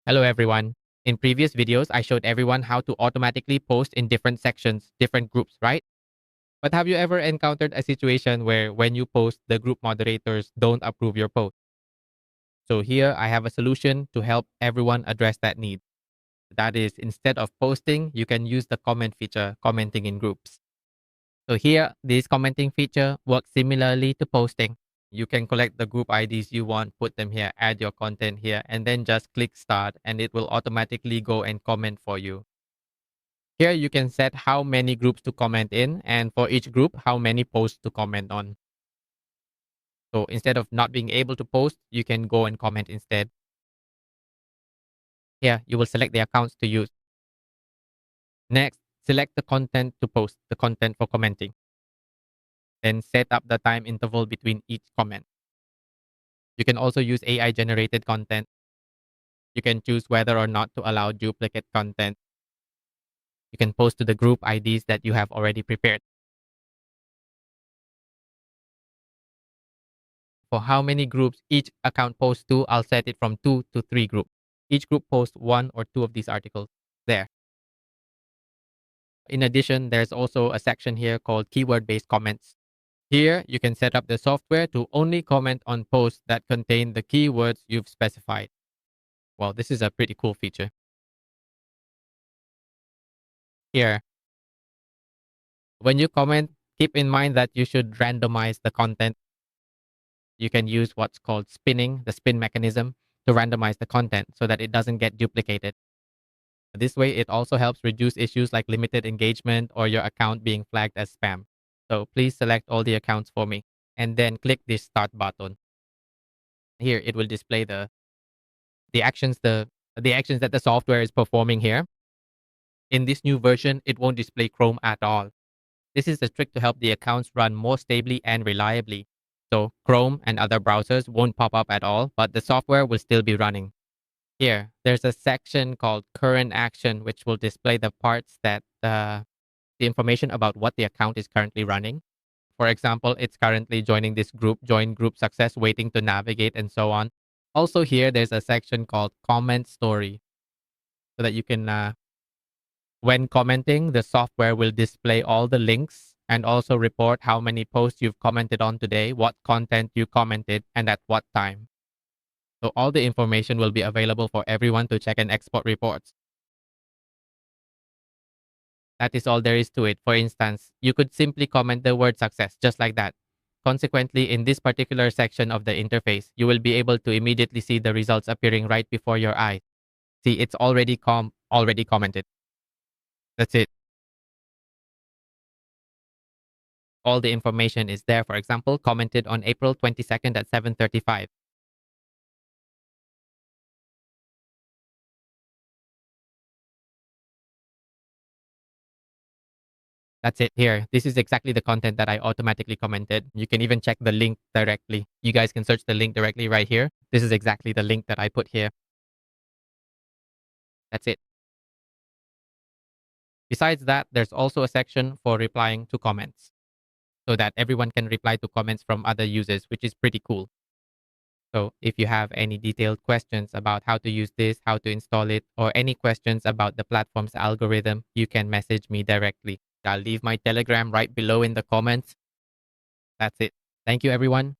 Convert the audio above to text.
Hello everyone. In previous videos, I showed everyone how to automatically post in different sections, different groups, right? But have you ever encountered a situation where when you post, the group moderators don't approve your post? So here I have a solution to help everyone address that need. That is, instead of posting, you can use the comment feature, commenting in groups. So here, this commenting feature works similarly to posting. You can collect the group IDs you want, put them here, add your content here, and then just click start and it will automatically go and comment for you. Here you can set how many groups to comment in and for each group, how many posts to comment on. So instead of not being able to post, you can go and comment instead. Here, you will select the accounts to use. Next, select the content to post, the content for commenting. Then set up the time interval between each comment. You can also use AI generated content. You can choose whether or not to allow duplicate content. You can post to the group IDs that you have already prepared. For how many groups each account posts to, I'll set it from 2 to 3 groups. Each group posts 1 or 2 of these articles there. In addition, there's also a section here called keyword based comments. Here, you can set up the software to only comment on posts that contain the keywords you've specified. Well, this is a pretty cool feature. Here, when you comment, keep in mind that you should randomize the content. You can use what's called spinning, the spin mechanism, to randomize the content so that it doesn't get duplicated. This way, it also helps reduce issues like limited engagement or your account being flagged as spam. So please select all the accounts for me and then click this start button. Here, it will display the actions the actions that the software is performing here. In this new version, it won't display Chrome at all. This is a trick to help the accounts run more stably and reliably. So Chrome and other browsers won't pop up at all, but the software will still be running. Here, there's a section called current action, which will display the parts that the information about what the account is currently running. For example, it's currently joining this group, join group success, waiting to navigate, and so on. Also, here, there's a section called comment story so that you can, when commenting, the software will display all the links and also report how many posts you've commented on today, what content you commented, and at what time. So all the information will be available for everyone to check and export reports. That is all there is to it. For instance, you could simply comment the word success just like that. Consequently, in this particular section of the interface, you will be able to immediately see the results appearing right before your eyes. See, it's already commented. That's it. All the information is there. For example, commented on April 22nd at 7:35. That's it here. This is exactly the content that I automatically commented. You can even check the link directly. You guys can search the link directly right here. This is exactly the link that I put here. That's it. Besides that, there's also a section for replying to comments so that everyone can reply to comments from other users, which is pretty cool. So if you have any detailed questions about how to use this, how to install it, or any questions about the platform's algorithm, you can message me directly. I'll leave my Telegram right below in the comments. That's it. Thank you, everyone.